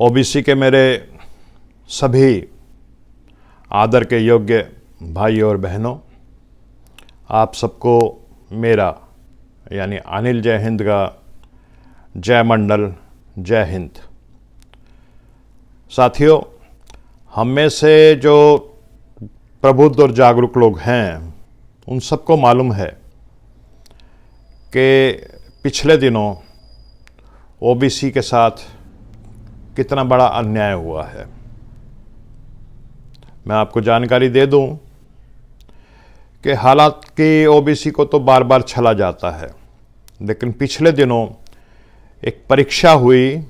OBC के मेरे सभी आदर के योग्य भाई और बहनों, आप सबको मेरा यानी अनिल जय हिंद का जय मंडल, जय हिंद। साथियों, हम में से जो प्रबुद्ध और जागरूक लोग हैं उन सबको मालूम है कि पिछले दिनों ओबीसी के साथ कितना बड़ा अन्याय हुआ है। मैं आपको जानकारी दे दूं कि हालांकि ओबीसी को तो बार बार छला जाता है, लेकिन पिछले दिनों एक परीक्षा हुई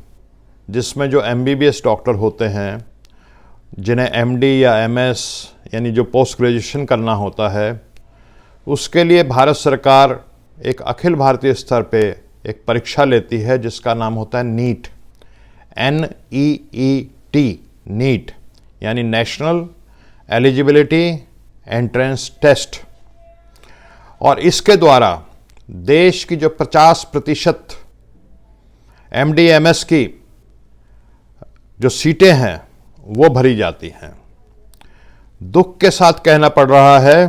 जिसमें जो एमबीबीएस डॉक्टर होते हैं, जिन्हें एमडी या एमएस यानी जो पोस्ट ग्रेजुएशन करना होता है, उसके लिए भारत सरकार एक अखिल भारतीय स्तर पे एक परीक्षा लेती है जिसका नाम होता है नीट, NEET, नीट यानी नेशनल एलिजिबिलिटी एंट्रेंस टेस्ट। और इसके द्वारा देश की जो 50% MD/MS की जो सीटें हैं वो भरी जाती हैं। दुख के साथ कहना पड़ रहा है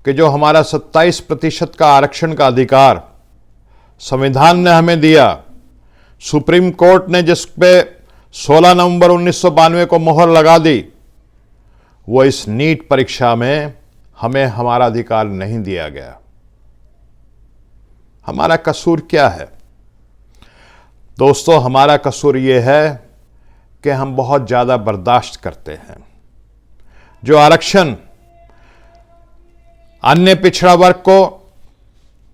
कि जो हमारा 27% का आरक्षण का अधिकार संविधान ने हमें दिया, सुप्रीम कोर्ट ने जिस पे 16 नवंबर 1992 को मोहर लगा दी, वो इस नीट परीक्षा में हमें हमारा अधिकार नहीं दिया गया। हमारा कसूर क्या है? दोस्तों, हमारा कसूर ये है कि हम बहुत ज्यादा बर्दाश्त करते हैं। जो आरक्षण अन्य पिछड़ा वर्ग को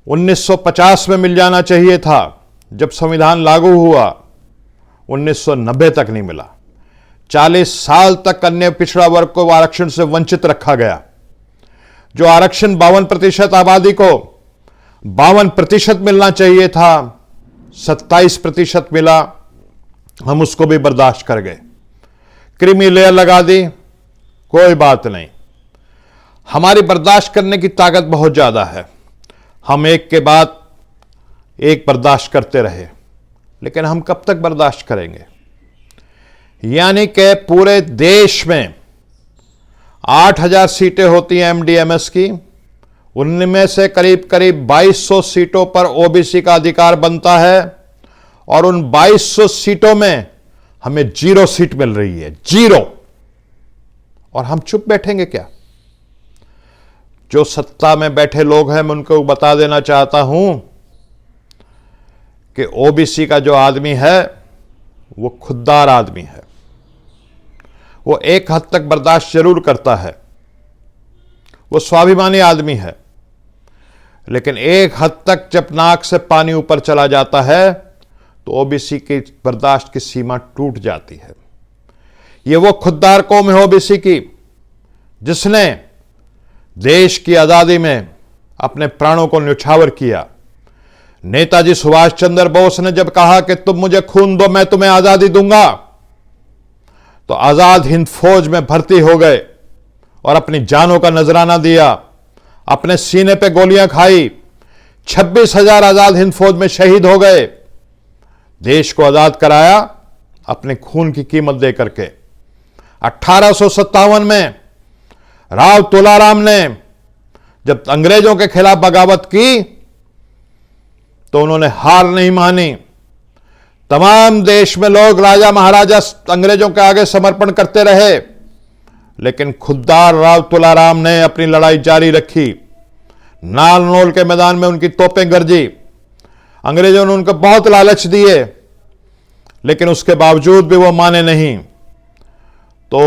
1950 में मिल जाना चाहिए था, जब संविधान लागू हुआ 1990 तक नहीं मिला। 40 साल तक अन्य पिछड़ा वर्ग को आरक्षण से वंचित रखा गया। जो आरक्षण 52% आबादी को 52% मिलना चाहिए था, 27% मिला। हम उसको भी बर्दाश्त कर गए, क्रीमी लेयर लगा दी, कोई बात नहीं। हमारी बर्दाश्त करने की ताकत बहुत ज्यादा है। हम एक के बाद एक बर्दाश्त करते रहे, लेकिन हम कब तक बर्दाश्त करेंगे? यानी कि पूरे देश में 8000 सीटें होती हैं MD/MS की, उनमें से करीब 2200 सीटों पर ओबीसी का अधिकार बनता है, और उन 2200 सीटों में हमें 0 सीट मिल रही है, 0। और हम चुप बैठेंगे क्या? जो सत्ता में बैठे लोग हैं, मैं उनको बता देना चाहता हूं कि ओबीसी का जो आदमी है वो खुददार आदमी है। वो एक हद तक बर्दाश्त जरूर करता है, वो स्वाभिमानी आदमी है, लेकिन एक हद तक जब नाक से पानी ऊपर चला जाता है तो ओबीसी की बर्दाश्त की सीमा टूट जाती है। ये वो खुददार कौम है ओबीसी की, जिसने देश की आजादी में अपने प्राणों को न्यौछावर किया। नेताजी सुभाष चंद्र बोस ने जब कहा कि तुम मुझे खून दो, मैं तुम्हें आजादी दूंगा, तो आजाद हिंद फौज में भर्ती हो गए और अपनी जानों का नजराना दिया, अपने सीने पे गोलियां खाई। 26,000 आजाद हिंद फौज में शहीद हो गए। देश को आजाद कराया अपने खून की कीमत दे करके। 1857 में राव तुलाराम ने जब अंग्रेजों के खिलाफ बगावत की तो उन्होंने हार नहीं मानी। तमाम देश में लोग राजा महाराजा अंग्रेजों के आगे समर्पण करते रहे, लेकिन खुददार राव तुलाराम ने अपनी लड़ाई जारी रखी। नालनोल के मैदान में उनकी तोपें गरजी। अंग्रेजों ने उनको बहुत लालच दिए, लेकिन उसके बावजूद भी वो माने नहीं। तो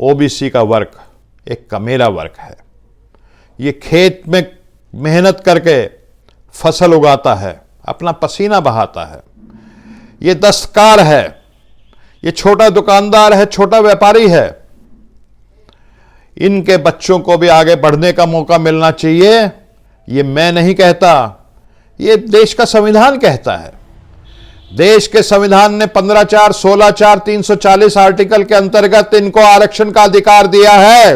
ओबीसी का वर्ग एक कमेरा वर्ग है। ये खेत में मेहनत करके फसल उगाता है, अपना पसीना बहाता है। ये दस्तकार है, ये छोटा दुकानदार है, छोटा व्यापारी है। इनके बच्चों को भी आगे बढ़ने का मौका मिलना चाहिए। ये मैं नहीं कहता, ये देश का संविधान कहता है। देश के संविधान ने 15(4), 16(4), 340 आर्टिकल के अंतर्गत इनको आरक्षण का अधिकार दिया है।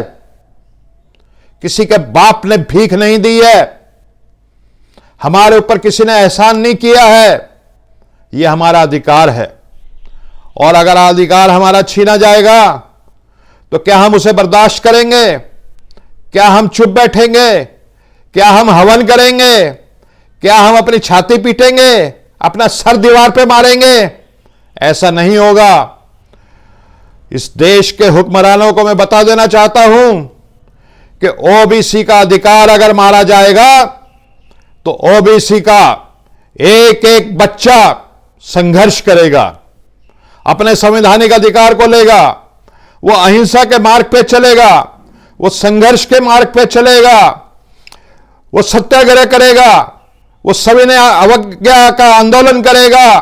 किसी के बाप ने भीख नहीं दी है, हमारे ऊपर किसी ने एहसान नहीं किया है। यह हमारा अधिकार है और अगर अधिकार हमारा छीना जाएगा तो क्या हम उसे बर्दाश्त करेंगे? क्या हम चुप बैठेंगे? क्या हम हवन करेंगे? क्या हम अपनी छाती पीटेंगे, अपना सर दीवार पे मारेंगे? ऐसा नहीं होगा। इस देश के हुक्मरानों को मैं बता देना चाहता हूं कि ओबीसी का अधिकार अगर मारा जाएगा तो ओबीसी का एक एक बच्चा संघर्ष करेगा, अपने संवैधानिक अधिकार को लेगा, वो अहिंसा के मार्ग पे चलेगा, वो संघर्ष के मार्ग पे चलेगा, वो सत्याग्रह करेगा, वो सविनय अवज्ञा का आंदोलन करेगा,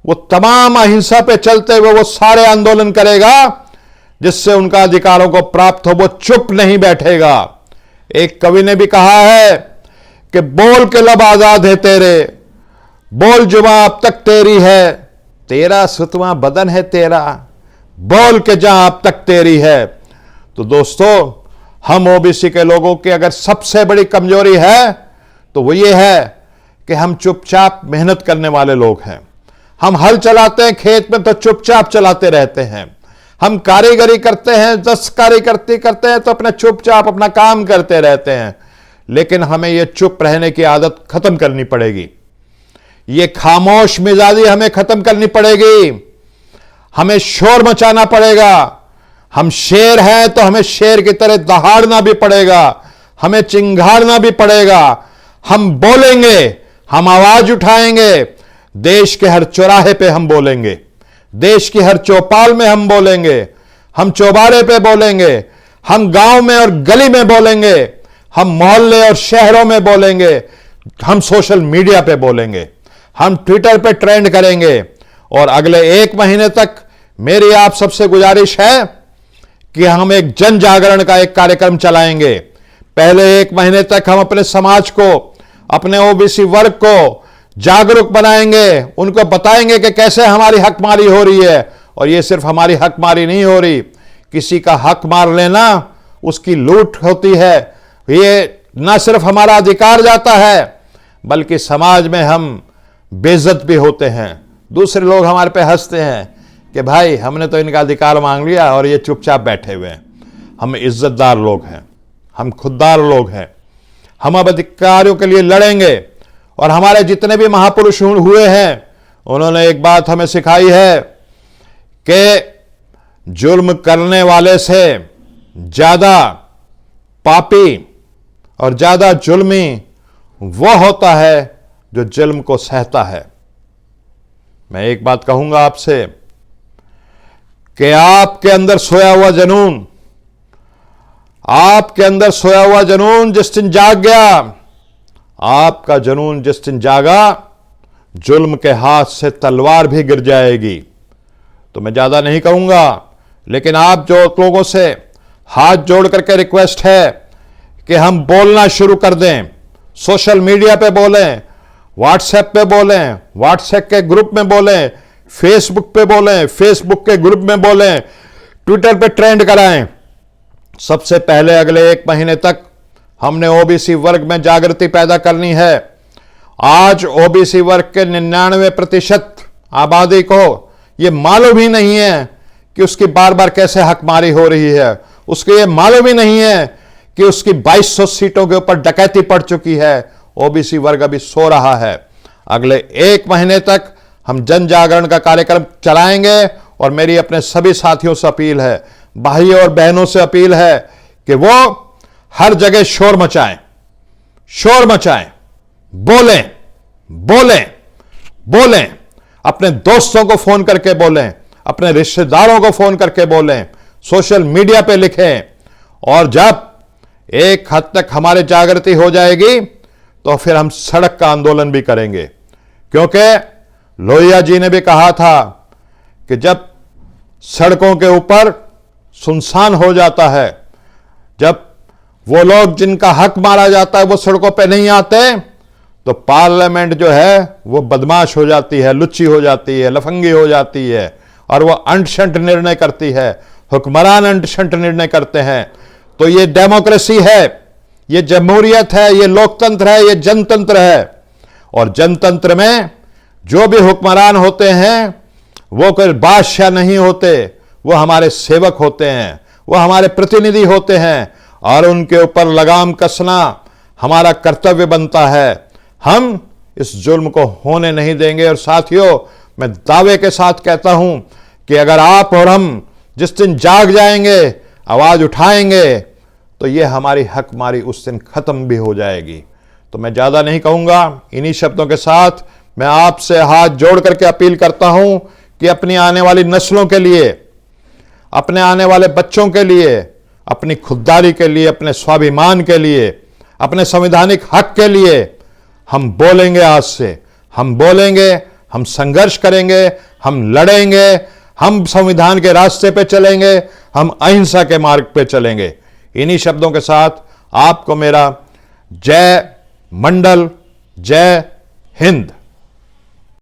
वो तमाम अहिंसा पे चलते हुए वो सारे आंदोलन करेगा जिससे उनका अधिकारों को प्राप्त हो। वो चुप नहीं बैठेगा। एक कवि ने भी कहा है कि बोल के लब आजाद है तेरे, बोल जुबां अब तक तेरी है, तेरा सुतवां बदन है तेरा, बोल के जहां अब तक तेरी है। तो दोस्तों, हम ओबीसी के लोगों की अगर सबसे बड़ी कमजोरी है तो वो ये है कि हम चुपचाप मेहनत करने वाले लोग हैं। हम हल चलाते हैं खेत में तो चुपचाप चलाते रहते हैं। हम कारीगरी करते हैं, दस्तकारी करते हैं तो अपना चुपचाप अपना काम करते रहते हैं। लेकिन हमें यह चुप रहने की आदत खत्म करनी पड़ेगी। ये खामोश मिजाजी हमें खत्म करनी पड़ेगी। हमें शोर मचाना पड़ेगा। हम शेर हैं तो हमें शेर की तरह दहाड़ना भी पड़ेगा, हमें चिंघाड़ना भी पड़ेगा। हम बोलेंगे, हम आवाज उठाएंगे, देश के हर चौराहे पे हम बोलेंगे, देश की हर चौपाल में हम बोलेंगे, हम चौबारे पे बोलेंगे, हम गांव में और गली में बोलेंगे, हम मोहल्ले और शहरों में बोलेंगे, हम सोशल मीडिया पे बोलेंगे, हम ट्विटर पे ट्रेंड करेंगे। और अगले 1 महीने तक मेरी आप सबसे गुजारिश है कि हम एक जन जागरण का एक कार्यक्रम चलाएंगे। पहले 1 महीने तक हम अपने समाज को, अपने ओबीसी वर्ग को जागरूक बनाएंगे, उनको बताएंगे कि कैसे हमारी हकमारी हो रही है। और ये सिर्फ हमारी हकमारी नहीं हो रही, किसी का हक मार लेना उसकी लूट होती है। ये ना सिर्फ हमारा अधिकार जाता है बल्कि समाज में हम बेइज्जत भी होते हैं। दूसरे लोग हमारे पे हंसते हैं कि भाई हमने तो इनका अधिकार मांग लिया और ये चुपचाप बैठे हुए हैं। हम इज्जतदार लोग हैं, हम खुददार लोग हैं। हम अब अधिकारों के लिए लड़ेंगे। और हमारे जितने भी महापुरुष हुए हैं उन्होंने एक बात हमें सिखाई है कि जुल्म करने वाले से ज्यादा पापी और ज्यादा जुल्मी वो होता है जो जुल्म को सहता है। मैं एक बात कहूंगा आपसे कि आपके अंदर सोया हुआ जुनून, आपके अंदर सोया हुआ जुनून जिस दिन जाग गया, आपका जुनून जिस दिन जागा, जुल्म के हाथ से तलवार भी गिर जाएगी। तो मैं ज्यादा नहीं कहूंगा, लेकिन आप जो लोगों से हाथ जोड़ करके रिक्वेस्ट है कि हम बोलना शुरू कर दें। सोशल मीडिया पे बोलें, व्हाट्सएप पे बोलें, व्हाट्सएप के ग्रुप में बोलें, फेसबुक पे बोलें, फेसबुक के ग्रुप में बोलें, ट्विटर पे ट्रेंड कराएं। सबसे पहले अगले 1 महीने तक हमने ओबीसी वर्ग में जागृति पैदा करनी है। आज ओबीसी वर्ग के 99% आबादी को यह मालूम ही नहीं है कि उसकी बार बार कैसे हकमारी हो रही है। उसको यह मालूम ही नहीं है कि उसकी 2200 सीटों के ऊपर डकैती पड़ चुकी है। ओबीसी वर्ग अभी सो रहा है। अगले 1 महीने तक हम जन जागरण का कार्यक्रम चलाएंगे। और मेरी अपने सभी साथियों से अपील है, भाइयों और बहनों से अपील है कि वो हर जगह शोर मचाएं, शोर मचाएं, बोलें, बोलें, बोलें। अपने दोस्तों को फोन करके बोलें, अपने रिश्तेदारों को फोन करके बोलें, सोशल मीडिया पे लिखें। और जब एक हद तक हमारी जागृति हो जाएगी तो फिर हम सड़क का आंदोलन भी करेंगे। क्योंकि लोहिया जी ने भी कहा था कि जब सड़कों के ऊपर सुनसान हो जाता है, जब वो लोग जिनका हक मारा जाता है वो सड़कों पे नहीं आते, तो पार्लियामेंट जो है वो बदमाश हो जाती है, लुच्ची हो जाती है, लफंगी हो जाती है और वो अंट-शंट निर्णय करती है। हुक्मरान अंट-शंट निर्णय करते हैं। तो ये डेमोक्रेसी है, ये जमहूरियत है, ये लोकतंत्र है, ये जनतंत्र है। और जनतंत्र में जो भी हुक्मरान होते हैं वो कोई बादशाह नहीं होते, वो हमारे सेवक होते हैं, वो हमारे प्रतिनिधि होते हैं, और उनके ऊपर लगाम कसना हमारा कर्तव्य बनता है। हम इस जुल्म को होने नहीं देंगे। और साथियों, मैं दावे के साथ कहता हूं कि अगर आप और हम जिस दिन जाग जाएंगे, आवाज उठाएंगे, तो ये हमारी हकमारी उस दिन खत्म भी हो जाएगी। तो मैं ज्यादा नहीं कहूंगा, इन्हीं शब्दों के साथ मैं आपसे हाथ जोड़ करके अपील करता हूं कि अपनी आने वाली नस्लों के लिए, अपने आने वाले बच्चों के लिए, अपनी खुददारी के लिए, अपने स्वाभिमान के लिए, अपने संवैधानिक हक के लिए हम बोलेंगे। आज से हम बोलेंगे, हम संघर्ष करेंगे, हम लड़ेंगे, हम संविधान के रास्ते पे चलेंगे, हम अहिंसा के मार्ग पे चलेंगे। इन्हीं शब्दों के साथ आपको मेरा जय मंडल, जय हिंद।